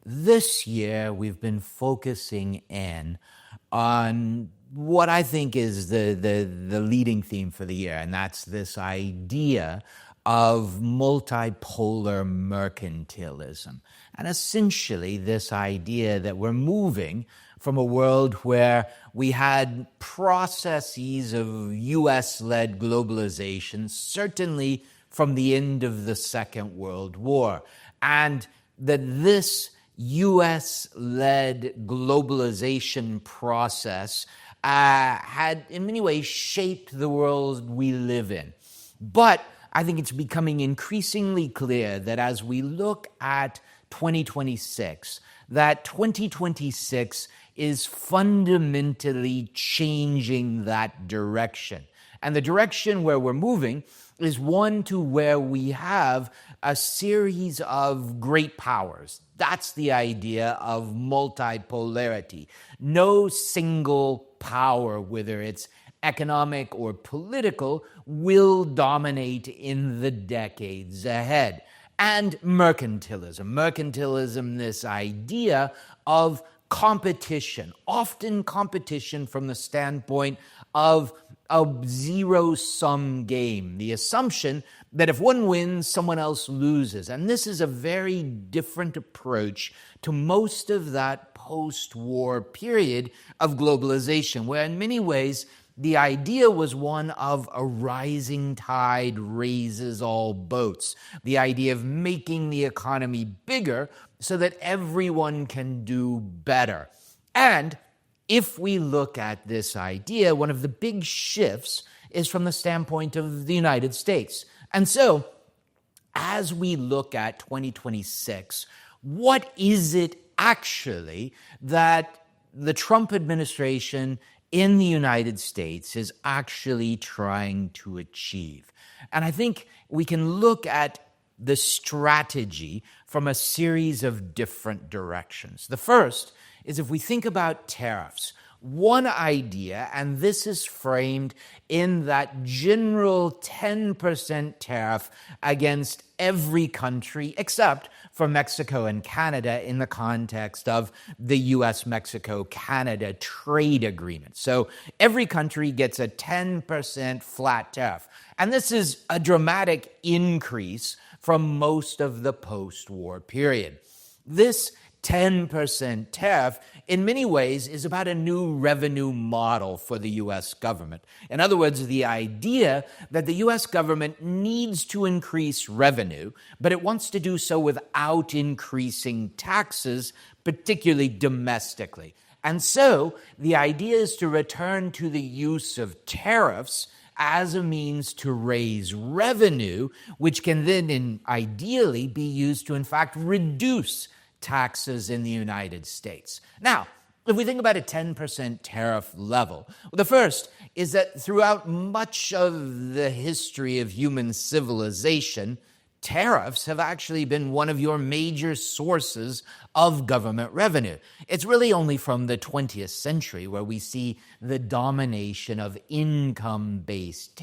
This year, we've been focusing in on what I think is the leading theme for the year, and that's this idea of multipolar mercantilism. And essentially, this idea that we're moving from a world where we had processes of US-led globalization, certainly from the end of the Second World War, and that this US-led globalization process had in many ways shaped the world we live in. But I think it's becoming increasingly clear that as we look at 2026, that 2026 is fundamentally changing that direction. And the direction where we're moving is one to where we have a series of great powers. That's the idea of multipolarity. No single power, whether it's economic or political, will dominate in the decades ahead. And mercantilism. Mercantilism, this idea of competition, often competition from the standpoint of a zero-sum game, the assumption that if one wins, someone else loses. And this is a very different approach to most of that post-war period of globalization, where in many ways the idea was one of a rising tide raises all boats, the idea of making the economy bigger so that everyone can do better. And if we look at this idea, one of the big shifts is from the standpoint of the United States. And so, as we look at 2026, what is it actually that the Trump administration in the United States is actually trying to achieve? And I think we can look at the strategy from a series of different directions. The first is if we think about tariffs. One idea, and this is framed in that general 10% tariff against every country except for Mexico and Canada in the context of the US-Mexico-Canada trade agreement. So every country gets a 10% flat tariff. And this is a dramatic increase from most of the post-war period. This 10% tariff, in many ways, is about a new revenue model for the U.S. government. In other words, the idea that the U.S. government needs to increase revenue, but it wants to do so without increasing taxes, particularly domestically. And so the idea is to return to the use of tariffs as a means to raise revenue, which can then ideally be used to, in fact, reduce taxes in the United States. Now, if we think about a 10% tariff level, the first is that throughout much of the history of human civilization, tariffs have actually been one of your major sources of government revenue. It's really only from the 20th century where we see the domination of income-based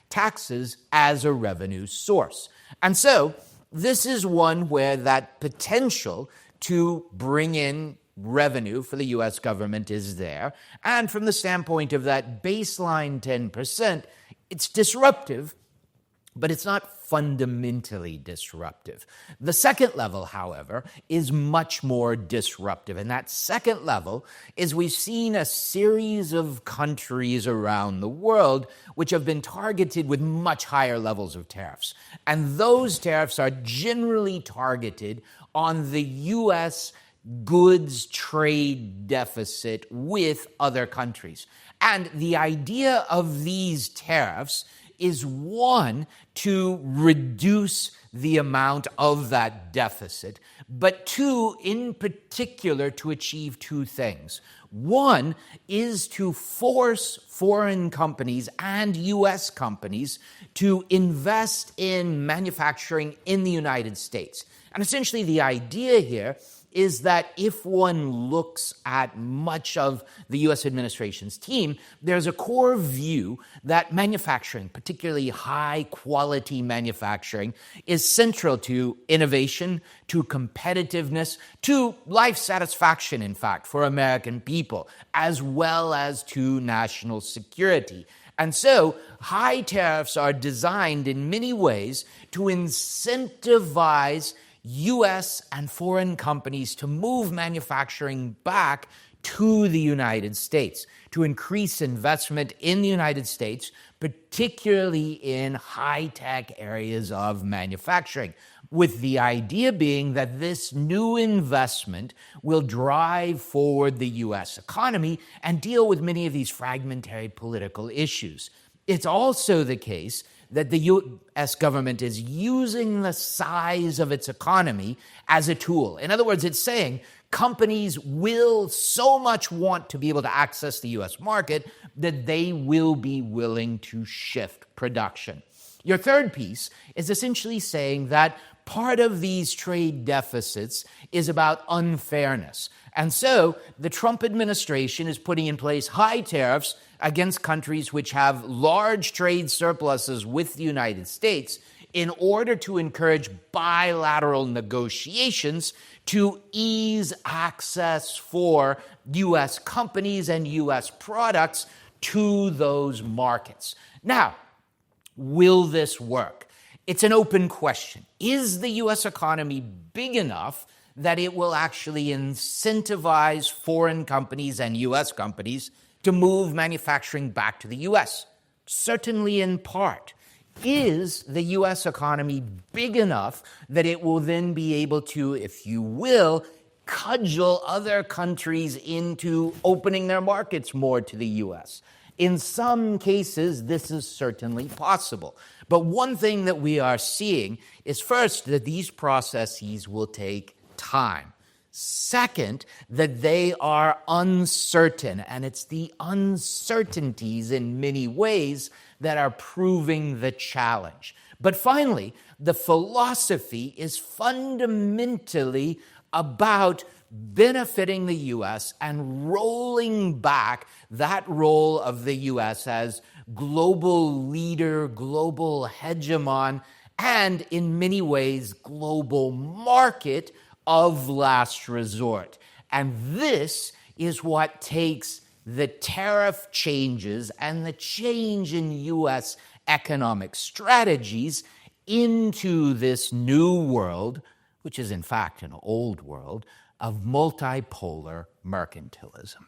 taxes as a revenue source. And so this is one where that potential to bring in revenue for the U.S. government is there. And from the standpoint of that baseline 10%, it's disruptive, but it's not fundamentally disruptive. The second level, however, is much more disruptive. And that second level is we've seen a series of countries around the world which have been targeted with much higher levels of tariffs. And those tariffs are generally targeted on the U.S. goods trade deficit with other countries. And the idea of these tariffs is one, to reduce the amount of that deficit, but two, in particular, to achieve two things. One is to force foreign companies and U.S. companies to invest in manufacturing in the United States. And essentially the idea here is that if one looks at much of the U.S. administration's team, there's a core view that manufacturing, particularly high-quality manufacturing, is central to innovation, to competitiveness, to life satisfaction, in fact, for American people, as well as to national security. And so high tariffs are designed in many ways to incentivize U.S. and foreign companies to move manufacturing back to the United States, to increase investment in the United States, particularly in high-tech areas of manufacturing, with the idea being that this new investment will drive forward the U.S. economy and deal with many of these fragmentary political issues. It's also the case that the U.S. government is using the size of its economy as a tool. In other words, it's saying companies will so much want to be able to access the U.S. market that they will be willing to shift production. Your third piece is essentially saying that part of these trade deficits is about unfairness. And so the Trump administration is putting in place high tariffs against countries which have large trade surpluses with the United States in order to encourage bilateral negotiations to ease access for U.S. companies and U.S. products to those markets. Now, will this work? It's an open question. Is the U.S. economy big enough that it will actually incentivize foreign companies and U.S. companies to move manufacturing back to the U.S.? Certainly in part. Is the U.S. economy big enough that it will then be able to, if you will, cudgel other countries into opening their markets more to the U.S.? In some cases, this is certainly possible. But one thing that we are seeing is, first, that these processes will take time. Second, that they are uncertain, and it's the uncertainties in many ways that are proving the challenge. But finally, the philosophy is fundamentally about benefiting the U.S. and rolling back that role of the U.S. as global leader, global hegemon, and in many ways, global market of last resort. And this is what takes the tariff changes and the change in U.S. economic strategies into this new world, which is in fact an old world, of multipolar mercantilism.